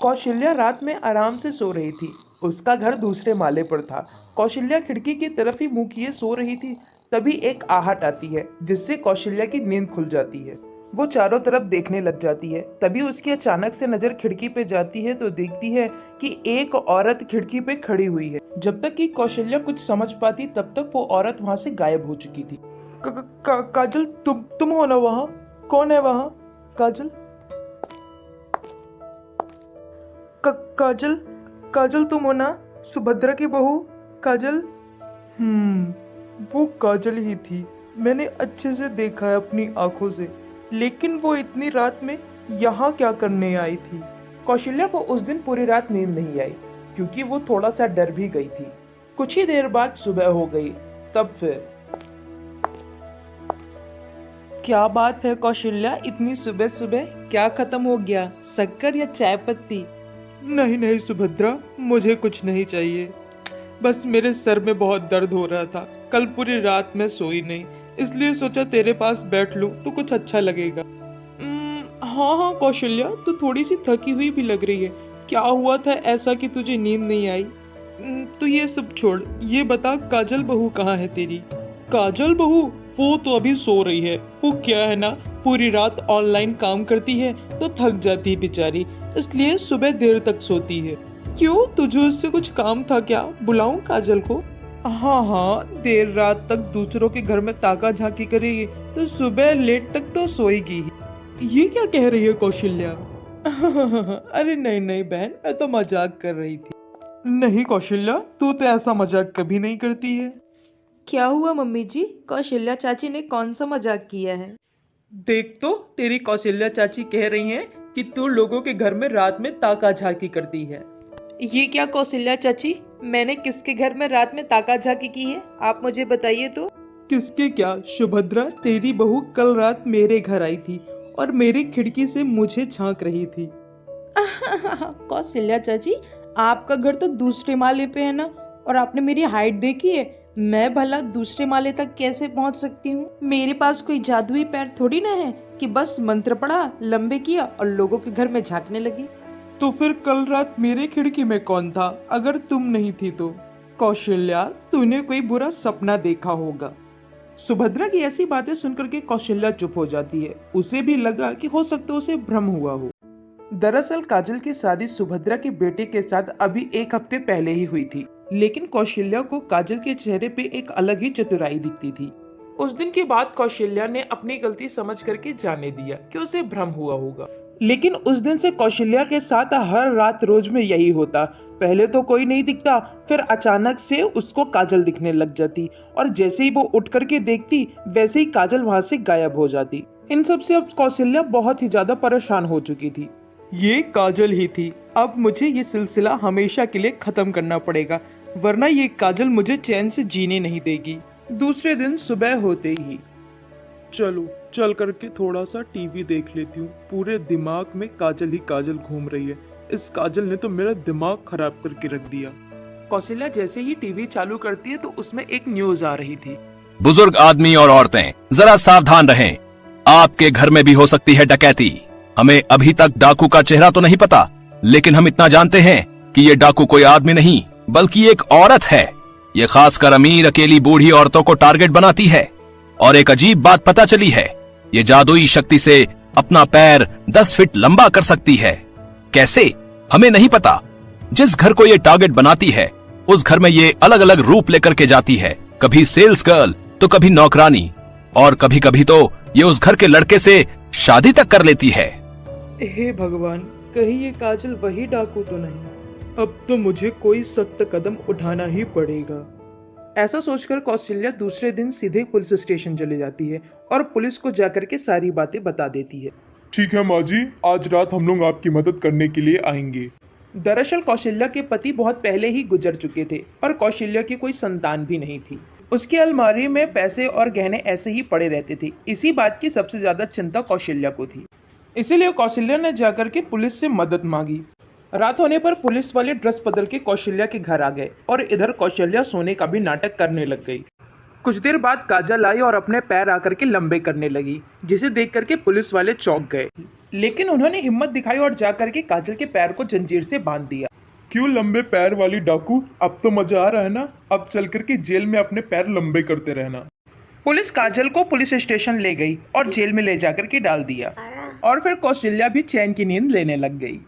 कौशल्या रात में आराम से सो रही थी। उसका घर दूसरे माले पर था। कौशल्या खिड़की की तरफ ही मुंह किए सो रही थी। तभी एक आहट आती है जिससे कौशल्या की नींद खुल जाती है। वो चारों तरफ देखने लग जाती है। तभी उसकी अचानक से नजर खिड़की पे जाती है तो देखती है कि एक औरत खिड़की पे खड़ी हुई है। जब तक कि कौशल्या कुछ समझ पाती तब तक वो औरत वहां से गायब हो चुकी थी। काजल, तुम हो ना वहाँ? कौन है वहाँ? काजल, काजल, काजल तुम हो ना? सुभद्रा की बहू काजल? वो काजल ही थी। मैंने अच्छे से देखा है अपनी आंखों से, लेकिन वो इतनी रात में यहाँ क्या करने आई थी? कौशल्या को उस दिन पूरी रात नींद नहीं आई क्योंकि वो थोड़ा सा डर भी गई थी। कुछ ही देर बाद सुबह हो गई। तब फिर क्या बात है कौशल्या, इतनी सुबह सुबह क्या खत्म हो गया? शक्कर या चाय पत्ती? नहीं नहीं सुभद्रा, मुझे कुछ नहीं चाहिए। बस मेरे सर में बहुत दर्द हो रहा था। कल पूरी रात में सोई नहीं, इसलिए सोचा तेरे पास बैठ लूं तो कुछ अच्छा लगेगा। हाँ हाँ कौशल्या, तू थोड़ी सी थकी हुई भी लग रही है। क्या हुआ था ऐसा कि तुझे नींद नहीं आई? तो ये सब छोड़, ये बता काजल बहू कहाँ है तेरी? काजल बहू? वो तो अभी सो रही है। वो क्या है ना, पूरी रात ऑनलाइन काम करती है तो थक जाती है बेचारी, इसलिए सुबह देर तक सोती है। क्यों, तुझे उससे कुछ काम था क्या? बुलाऊं काजल को? हाँ हाँ, देर रात तक दूसरों के घर में ताका झांकी करेगी तो सुबह लेट तक तो सोएगी ही। ये क्या कह रही है कौशल्या? अरे नहीं नहीं बहन, मैं तो मजाक कर रही थी। नहीं कौशल्या, तू तो ऐसा मजाक कभी नहीं करती है। क्या हुआ मम्मी जी? कौशल्या चाची ने कौन सा मजाक किया है? देख तो, तेरी कौशल्या चाची कह रही हैं कि तू लोगों के घर में रात में ताका झांकी करती है। ये क्या कौशल्या चाची, मैंने किसके घर में रात में ताका झाकी की है? आप मुझे बताइए तो। किसके क्या सुभद्रा, तेरी बहू कल रात मेरे घर आई थी और मेरी खिड़की से मुझे झांक रही थी। कौशल्या चाची, आपका घर तो दूसरे माले पे है ना, और आपने मेरी हाइट देखी है? मैं भला दूसरे माले तक कैसे पहुंच सकती हूँ? मेरे पास कोई जादुई पैर थोड़ी ना है कि बस मंत्र पढ़ा, लंबे किया और लोगों के घर में झांकने लगी। तो फिर कल रात मेरे खिड़की में कौन था अगर तुम नहीं थी तो? कौशल्या, तूने कोई बुरा सपना देखा होगा। सुभद्रा की ऐसी बातें सुनकर के कौशल्या चुप हो जाती है। उसे भी लगा कि हो सकता है उसे भ्रम हुआ हो। दरअसल काजल की शादी सुभद्रा के बेटे के साथ अभी एक हफ्ते पहले ही हुई थी, लेकिन कौशल्या को काजल के चेहरे पे एक अलग ही चतुराई दिखती थी। उस दिन के बाद कौशल्या ने अपनी गलती समझ करके जाने दिया कि उसे भ्रम हुआ होगा। लेकिन उस दिन से कौशल्या के साथ हर रात रोज में यही होता। पहले तो कोई नहीं दिखता, फिर अचानक से उसको काजल दिखने लग जाती और जैसे ही वो उठ करके देखती वैसे ही काजल वहां से गायब हो जाती। इन सब से अब कौशल्या बहुत ही ज्यादा परेशान हो चुकी थी। ये काजल ही थी, अब मुझे ये सिलसिला हमेशा के लिए खत्म करना पड़ेगा, वरना ये काजल मुझे चैन से जीने नहीं देगी। दूसरे दिन सुबह होते ही चलो चल करके थोड़ा सा टीवी देख लेती हूँ। पूरे दिमाग में काजल ही काजल घूम रही है। इस काजल ने तो मेरा दिमाग खराब करके रख दिया। कौशल्या जैसे ही टीवी चालू करती है तो उसमें एक न्यूज आ रही थी। बुजुर्ग आदमी और औरतें जरा सावधान रहें, आपके घर में भी हो सकती है डकैती। हमें अभी तक डाकू का चेहरा तो नहीं पता, लेकिन हम इतना जानते हैं कि ये डाकू कोई आदमी नहीं बल्कि एक औरत है। ये खासकर अमीर अकेली बूढ़ी औरतों को टारगेट बनाती है। और एक अजीब बात पता चली है, ये जादुई शक्ति से अपना पैर 10 फीट लंबा कर सकती है। कैसे, हमें नहीं पता। जिस घर को ये टारगेट बनाती है उस घर में ये अलग अलग रूप लेकर के जाती है। कभी सेल्स गर्ल तो कभी नौकरानी, और कभी कभी तो ये उस घर के लड़के से शादी तक कर लेती है। हे भगवान, कहीं ये काजल वही डाकू तो नहीं? अब तो मुझे कोई सख्त कदम उठाना ही पड़ेगा। ऐसा सोचकर कौशल्या दूसरे दिन सीधे पुलिस स्टेशन चली जाती है और पुलिस को जाकर के सारी बातें बता देती है। ठीक है माँ जी, आज रात हम लोग आपकी मदद करने के लिए आएंगे। दरअसल कौशल्या के पति बहुत पहले ही गुजर चुके थे और कौशल्या की कोई संतान भी नहीं थी। उसकी अलमारी में पैसे और गहने ऐसे ही पड़े रहते थे। इसी बात की सबसे ज्यादा चिंता कौशल्या को थी, इसीलिए कौशल्या ने जाकर के पुलिस से मदद मांगी। रात होने पर पुलिस वाले ड्रेस बदल के कौशल्या के घर आ गए और इधर कौशल्या सोने का भी नाटक करने लग गई। कुछ देर बाद काजल आई और अपने पैर आकर के लंबे करने लगी, जिसे देख करके पुलिस वाले चौंक गए। लेकिन उन्होंने हिम्मत दिखाई और जाकर के काजल के पैर को जंजीर से बांध दिया। क्यों लंबे पैर वाली डाकू, अब तो मजा आ रहा है ना? अब चल करके जेल में अपने पैर लंबे करते रहना। पुलिस काजल को पुलिस स्टेशन ले गई और जेल में ले जाकर के डाल दिया और फिर कौशल्या भी चैन की नींद लेने लग गई।